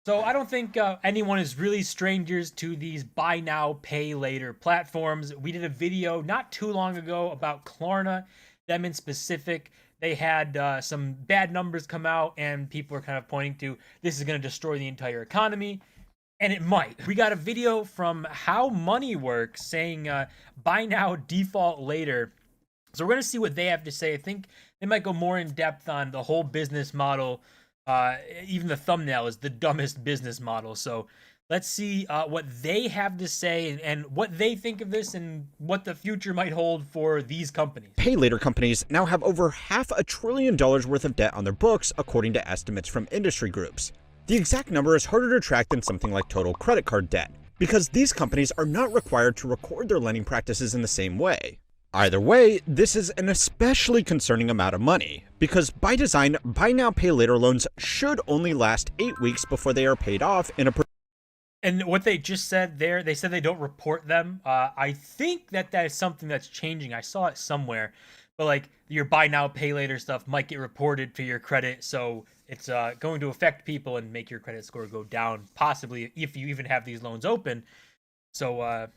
So I don't think anyone is really strangers to these buy now, pay later platforms. We did a video not too long ago about Klarna, them in specific. They had some bad numbers come out, and people are kind of pointing to this is going to destroy the entire economy, and it might. We got a video from How Money Works saying buy now, default later. So we're going to see what they have to say. I think they might go more in depth on the whole business model. Even the thumbnail is the dumbest business model. So let's see what they have to say and what they think of this and what the future might hold for these companies. Pay later companies now have over $500 billion worth of debt on their books, according to estimates from industry groups. The exact number is harder to track than something like total credit card debt, because these companies are not required to record their lending practices in the same way. Either way, this is an especially concerning amount of money, because by design, buy now pay later loans should only last 8 weeks before they are paid off in a And what they just said there, they said they don't report them. I think that is something that's changing. I saw it somewhere, but like your buy now, pay later stuff might get reported to your credit, so it's going to affect people and make your credit score go down, possibly if you even have these loans open. So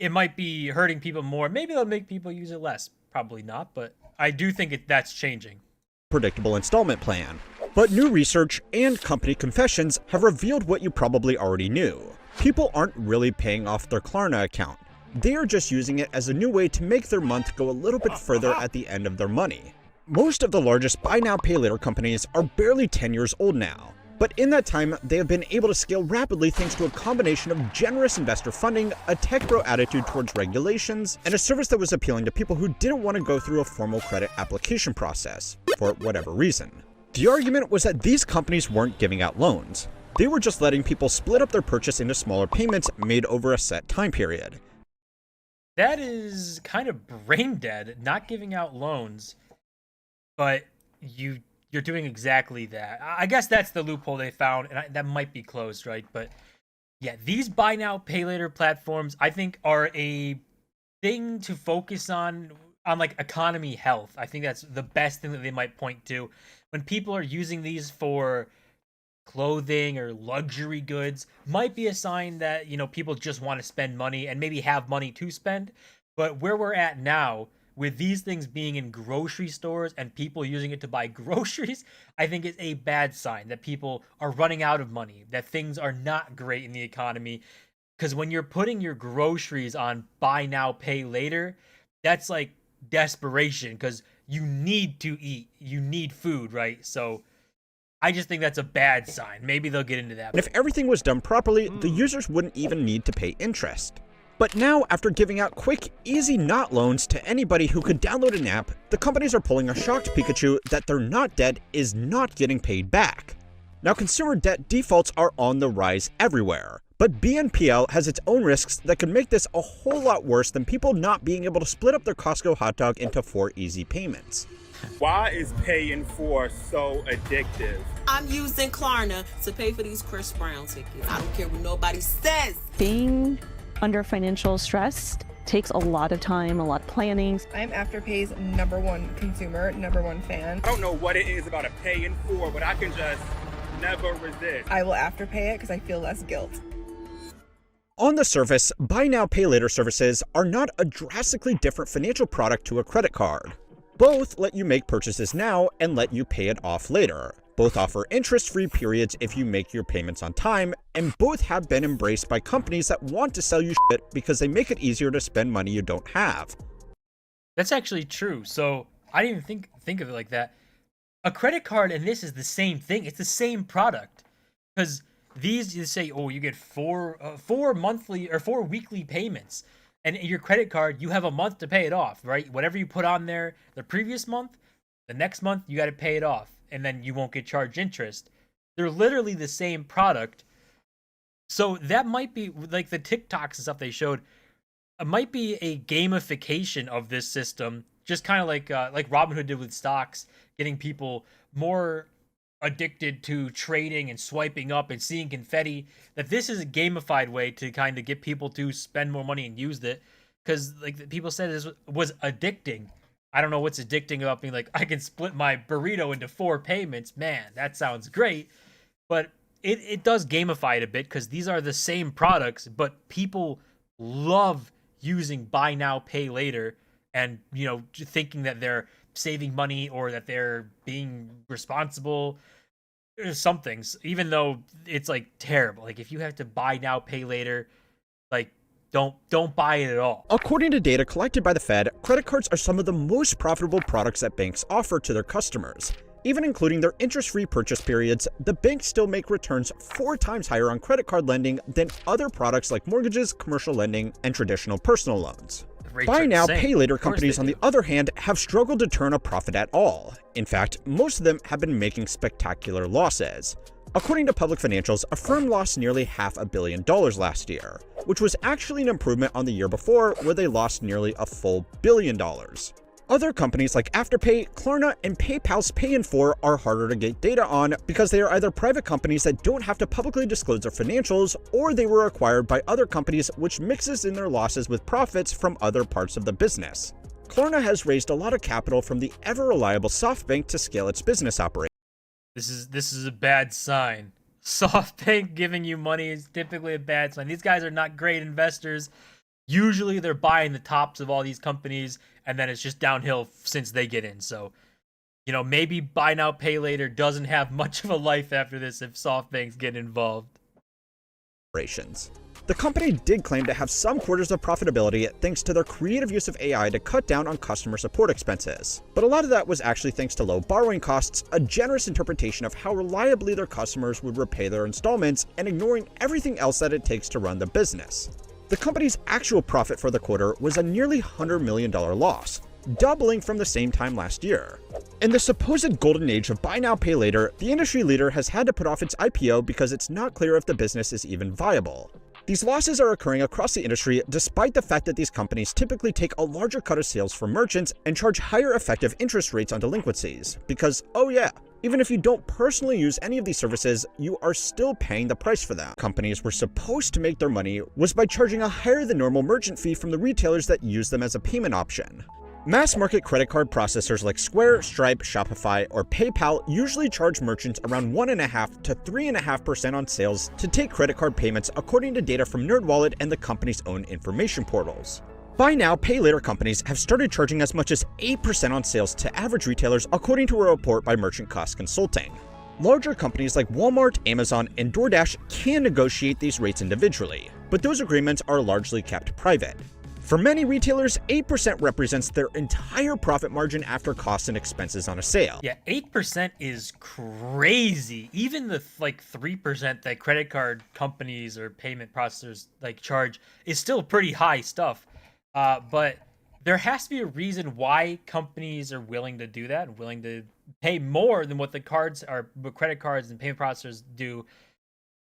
it might be hurting people more. Maybe it'll make people use it less. Probably not, but I do think that's changing. predictable installment plan. But new research and company confessions have revealed what you probably already knew. People aren't really paying off their Klarna account. They are just using it as a new way to make their month go a little bit further at the end of their money. Most of the largest buy now pay later companies are barely 10 years old now, but in that time they have been able to scale rapidly thanks to a combination of generous investor funding, a tech bro attitude towards regulations, and a service that was appealing to people who didn't want to go through a formal credit application process, for whatever reason. The argument was that these companies weren't giving out loans. They were just letting people split up their purchase into smaller payments made over a set time period. That is kind of brain dead, not giving out loans, but you're doing exactly that. I guess that's the loophole they found, and that might be closed, right? But yeah, these buy now pay later platforms I think are a thing to focus on like economy health. I think that's the best thing that they might point to when people are using these for clothing or luxury goods. Might be a sign that, people just want to spend money and maybe have money to spend. But where we're at now with these things being in grocery stores and people using it to buy groceries, I think is a bad sign that people are running out of money, that things are not great in the economy. Because when you're putting your groceries on buy now, pay later, that's like desperation because you need to eat, you need food, right? So I just think that's a bad sign. Maybe they'll get into that. And if everything was done properly, the users wouldn't even need to pay interest. But now, after giving out quick, easy not loans to anybody who could download an app, the companies are pulling a shocked Pikachu that their not debt is not getting paid back. Now, consumer debt defaults are on the rise everywhere, but BNPL has its own risks that could make this a whole lot worse than people not being able to split up their Costco hot dog into 4 easy payments. Why is paying for so addictive? I'm using Klarna to pay for these Chris Brown tickets. I don't care what nobody says. Being under financial stress takes a lot of time, a lot of planning. I'm Afterpay's #1 consumer, #1 fan. I don't know what it is about a pay in full, but I can just never resist. I will Afterpay it because I feel less guilt. On the surface, buy now pay later services are not a drastically different financial product to a credit card. Both let you make purchases now and let you pay it off later. Both offer interest-free periods if you make your payments on time, and both have been embraced by companies that want to sell you shit because they make it easier to spend money you don't have. That's actually true. So I didn't even think of it like that. A credit card and this is the same thing. It's the same product. Because these, you say, oh, you get four monthly or 4 weekly payments. And your credit card, you have a month to pay it off, right? Whatever you put on there the previous month, the next month, you got to pay it off. And then you won't get charged interest. They're literally the same product. So that might be, like the TikToks and stuff they showed, it might be a gamification of this system. Just kind of like Robinhood did with stocks, getting people more addicted to trading and swiping up and seeing confetti. That this is a gamified way to kind of get people to spend more money and use it, because like people said this was addicting. I don't know what's addicting about being like, I can split my burrito into 4 payments. Man, that sounds great. But it does gamify it a bit because these are the same products, but people love using buy now, pay later, and thinking that they're saving money or that they're being responsible or some things, even though it's like terrible. Like if you have to buy now, pay later, like don't buy it at all. According to data collected by the Fed, credit cards are some of the most profitable products that banks offer to their customers. Even including their interest-free purchase periods, the banks still make returns 4 times higher on credit card lending than other products like mortgages, commercial lending, and traditional personal loans. Buy now, pay later companies, on the other hand, have struggled to turn a profit at all. In fact, most of them have been making spectacular losses. According to public financials, Affirm lost nearly $500 million last year, which was actually an improvement on the year before, where they lost nearly a full $1 billion. Other companies like Afterpay, Klarna, and PayPal's Pay in 4 are harder to get data on because they are either private companies that don't have to publicly disclose their financials, or they were acquired by other companies, which mixes in their losses with profits from other parts of the business. Klarna has raised a lot of capital from the ever-reliable SoftBank to scale its business operations. This is a bad sign. SoftBank giving you money is typically a bad sign. These guys are not great investors. Usually they're buying the tops of all these companies, and then it's just downhill since they get in. So, maybe buy now, pay later doesn't have much of a life after this if SoftBank's getting involved. The company did claim to have some quarters of profitability thanks to their creative use of AI to cut down on customer support expenses. But a lot of that was actually thanks to low borrowing costs, a generous interpretation of how reliably their customers would repay their installments, and ignoring everything else that it takes to run the business. The company's actual profit for the quarter was a nearly $100 million loss, doubling from the same time last year. In the supposed golden age of buy now, pay later, the industry leader has had to put off its IPO because it's not clear if the business is even viable. These losses are occurring across the industry despite the fact that these companies typically take a larger cut of sales from merchants and charge higher effective interest rates on delinquencies. Because, oh yeah, even if you don't personally use any of these services, you are still paying the price for them. Companies were supposed to make their money was by charging a higher than normal merchant fee from the retailers that use them as a payment option. Mass market credit card processors like Square, Stripe, Shopify, or PayPal usually charge merchants around 1.5% to 3.5% on sales to take credit card payments, according to data from NerdWallet and the company's own information portals. Buy now, pay later companies have started charging as much as 8% on sales to average retailers, according to a report by Merchant Cost Consulting. Larger companies like Walmart, Amazon, and DoorDash can negotiate these rates individually, but those agreements are largely kept private. For many retailers, 8% represents their entire profit margin after costs and expenses on a sale. Yeah, 8% is crazy. Even the 3% that credit card companies or payment processors charge is still pretty high stuff. But there has to be a reason why companies are willing to do that and willing to pay more than what credit cards and payment processors do.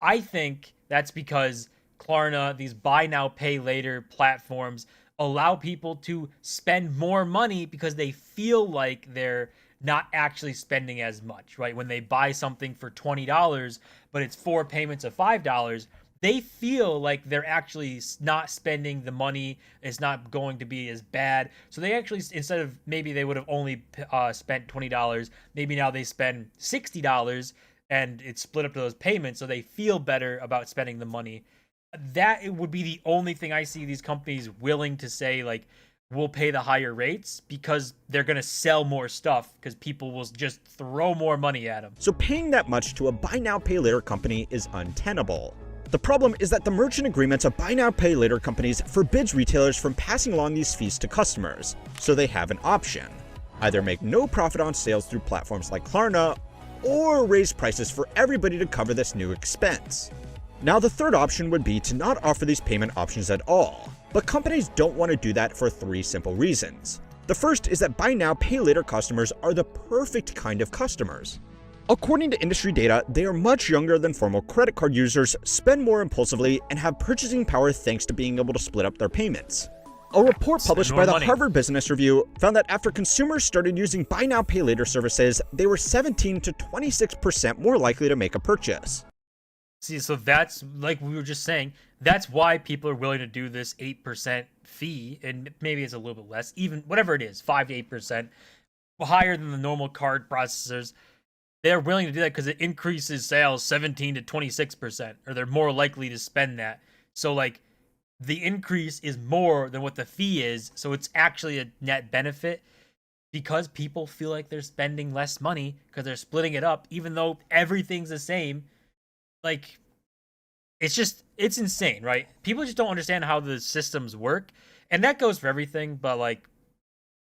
I think that's because Klarna, these buy now, pay later platforms, allow people to spend more money because they feel like they're not actually spending as much, right? When they buy something for $20, but it's 4 payments of $5, they feel like they're actually not spending the money. It's not going to be as bad. So they actually, instead of maybe they would have only spent $20, maybe now they spend $60 and it's split up to those payments. So they feel better about spending the money. That it would be the only thing I see these companies willing to say, we'll pay the higher rates, because they're going to sell more stuff because people will just throw more money at them. So paying that much to a buy now, pay later company is untenable. The problem is that the merchant agreements of buy now, pay later companies forbids retailers from passing along these fees to customers, so they have an option. Either make no profit on sales through platforms like Klarna, or raise prices for everybody to cover this new expense. Now, the third option would be to not offer these payment options at all, but companies don't want to do that for 3 simple reasons. The first is that buy now, pay later customers are the perfect kind of customers. According to industry data, they are much younger than formal credit card users, spend more impulsively, and have purchasing power thanks to being able to split up their payments. A report published by the Harvard Business Review found that after consumers started using buy now, pay later services, they were 17 to 26% more likely to make a purchase. See, so that's, like we were just saying, that's why people are willing to do this 8% fee, and maybe it's a little bit less, even whatever it is, 5 to 8%, higher than the normal card processors. they're willing to do that because it increases sales 17 to 26%, or they're more likely to spend that. So like the increase is more than what the fee is, so it's actually a net benefit because people feel like they're spending less money because they're splitting it up, even though everything's the same. Like, it's insane, right? People just don't understand how the systems work, and that goes for everything. But like,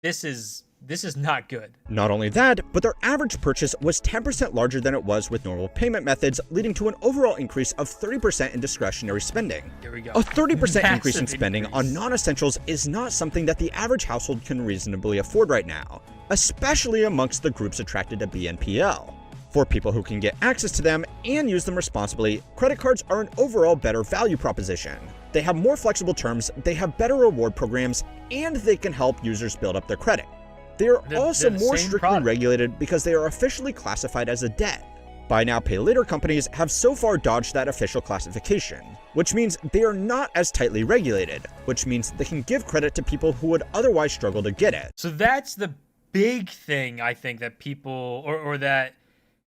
this is not good. Not only that, but their average purchase was 10% larger than it was with normal payment methods, leading to an overall increase of 30% in discretionary spending. Here we go. A 30% increase in Massive spending increase. on non-essentials is not something that the average household can reasonably afford right now, especially amongst the groups attracted to BNPL. For people who can get access to them and use them responsibly, credit cards are an overall better value proposition. They have more flexible terms, they have better reward programs, and they can help users build up their credit. They are also they're the more same strictly product. regulated because they are officially classified as a debt. Buy now, pay later companies have so far dodged that official classification, which means they are not as tightly regulated, which means they can give credit to people who would otherwise struggle to get it. So that's the big thing I think that people or that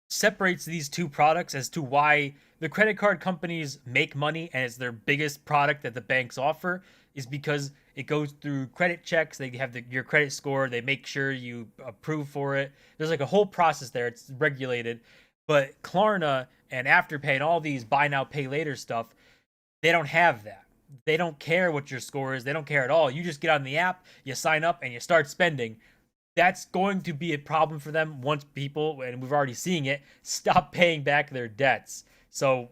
separates these two products as to why the credit card companies make money and it's their biggest product that the banks offer, is because it goes through credit checks. They have your credit score. They make sure you approve for it. There's like a whole process there. It's regulated. But Klarna and Afterpay and all these buy now, pay later stuff, they don't have that. They don't care what your score is. They don't care at all. You just get on the app, you sign up, and you start spending. That's going to be a problem for them once people, and we've already seeing it, stop paying back their debts. So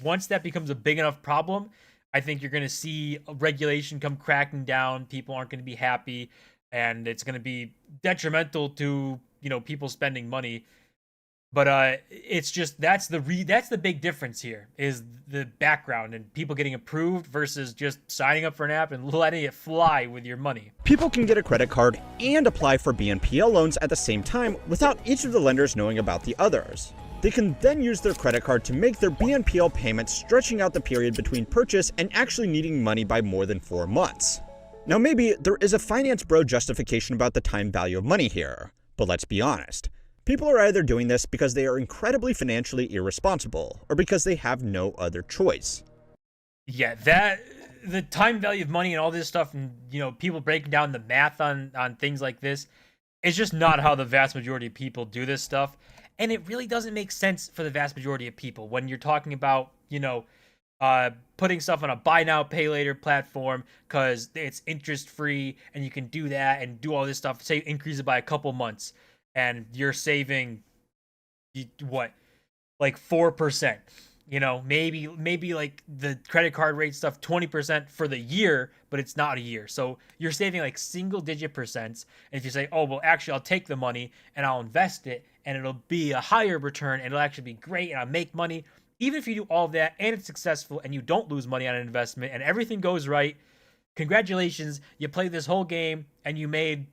once that becomes a big enough problem, I think you're going to see regulation come cracking down. People aren't going to be happy, and it's going to be detrimental to, people spending money. But it's just that's the big difference here, is the background and people getting approved versus just signing up for an app and letting it fly with your money. People can get a credit card and apply for BNPL loans at the same time without each of the lenders knowing about the others. They can then use their credit card to make their BNPL payments, stretching out the period between purchase and actually needing money by more than 4 months. Now maybe there is a finance bro justification about the time value of money here, but let's be honest. People are either doing this because they are incredibly financially irresponsible, or because they have no other choice. Yeah, the time value of money and all this stuff, and people breaking down the math on things like this, is just not how the vast majority of people do this stuff. And it really doesn't make sense for the vast majority of people when you're talking about, putting stuff on a buy now, pay later platform because it's interest free and you can do that and do all this stuff. Say increase it by a couple months and you're saving like 4%. Maybe like the credit card rate stuff 20% for the year, but it's not a year. So you're saving like single digit percents. And if you say, oh, well, actually, I'll take the money and I'll invest it and it'll be a higher return and it'll actually be great and I'll make money. Even if you do all of that and it's successful and you don't lose money on an investment and everything goes right, congratulations, you played this whole game and you made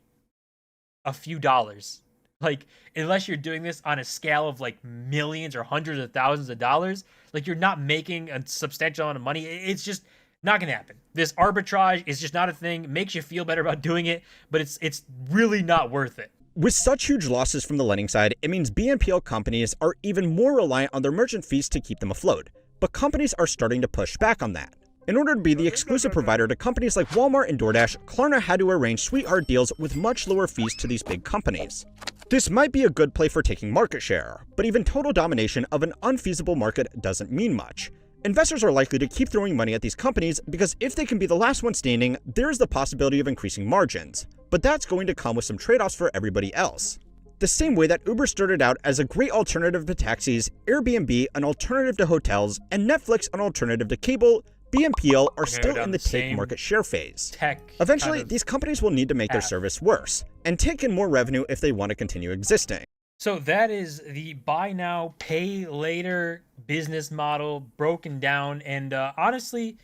a few dollars. Like, unless you're doing this on a scale of like millions or hundreds of thousands of dollars, like you're not making a substantial amount of money. It's just not gonna happen. This arbitrage is just not a thing. It makes you feel better about doing it, but it's really not worth it. With such huge losses from the lending side, it means BNPL companies are even more reliant on their merchant fees to keep them afloat. But companies are starting to push back on that. In order to be the exclusive provider to companies like Walmart and DoorDash, Klarna had to arrange sweetheart deals with much lower fees to these big companies. This might be a good play for taking market share, but even total domination of an unfeasible market doesn't mean much. Investors are likely to keep throwing money at these companies because if they can be the last one standing, there is the possibility of increasing margins. But that's going to come with some trade-offs for everybody else. The same way that Uber started out as a great alternative to taxis, Airbnb an alternative to hotels, and Netflix an alternative to cable, BNPL are still in the take market share phase. Eventually, these companies will need to make their service worse, and take in more revenue if they want to continue existing. So that is the buy now, pay later business model broken down. And honestly,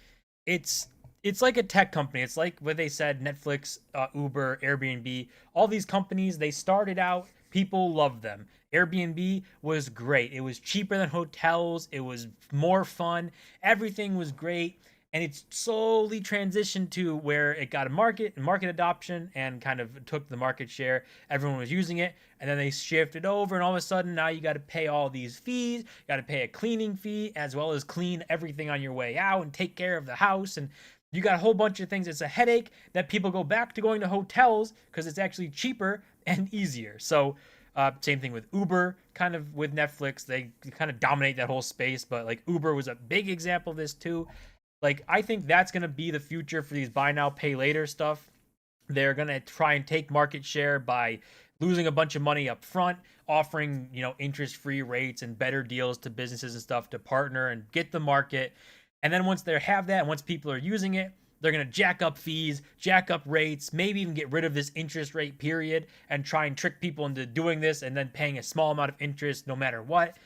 it's like a tech company. It's like what they said, Netflix, Uber, Airbnb, all these companies, they started out, people loved them. Airbnb was great. It was cheaper than hotels. It was more fun. Everything was great. and it's slowly transitioned to where it got a market adoption and kind of took the market share. Everyone was using it, and then they shifted over, and all of a sudden now you got to pay all these fees. You got to pay a cleaning fee as well as clean everything on your way out and take care of the house, and you got a whole bunch of things. It's a headache that people go back to going to hotels because it's actually cheaper and easier. So same thing with Uber, kind of with Netflix. They kind of dominate that whole space, but like Uber was a big example of this too. Like, I think that's going to be the future for these buy now, pay later stuff. They're going to try and take market share by losing a bunch of money up front, offering, interest-free rates and better deals to businesses and stuff to partner and get the market. And then once they have that, and once people are using it, they're going to jack up fees, jack up rates, maybe even get rid of this interest rate period and try and trick people into doing this and then paying a small amount of interest no matter what.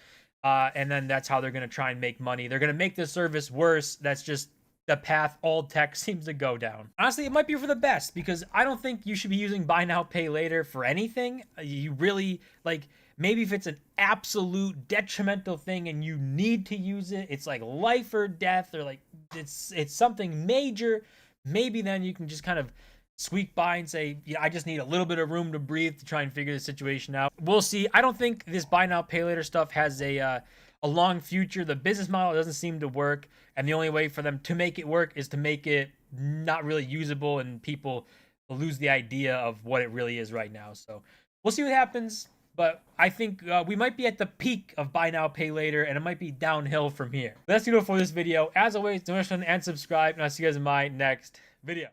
And then that's how they're going to try and make money. They're going to make the service worse. That's just the path all tech seems to go down. Honestly, it might be for the best, because I don't think you should be using buy now, pay later for anything. You really, like, maybe if it's an absolute detrimental thing and you need to use it, it's like life or death, or like it's something major, maybe then you can just kind of squeak by and say, I just need a little bit of room to breathe to try and figure the situation out. We'll see. I don't think this buy now, pay later stuff has a long future. The business model doesn't seem to work, and the only way for them to make it work is to make it not really usable, and people lose the idea of what it really is right now. So we'll see what happens, but I think we might be at the peak of buy now, pay later, and it might be downhill from here. That's it for this video. As always, donation and subscribe, and I'll see you guys in my next video.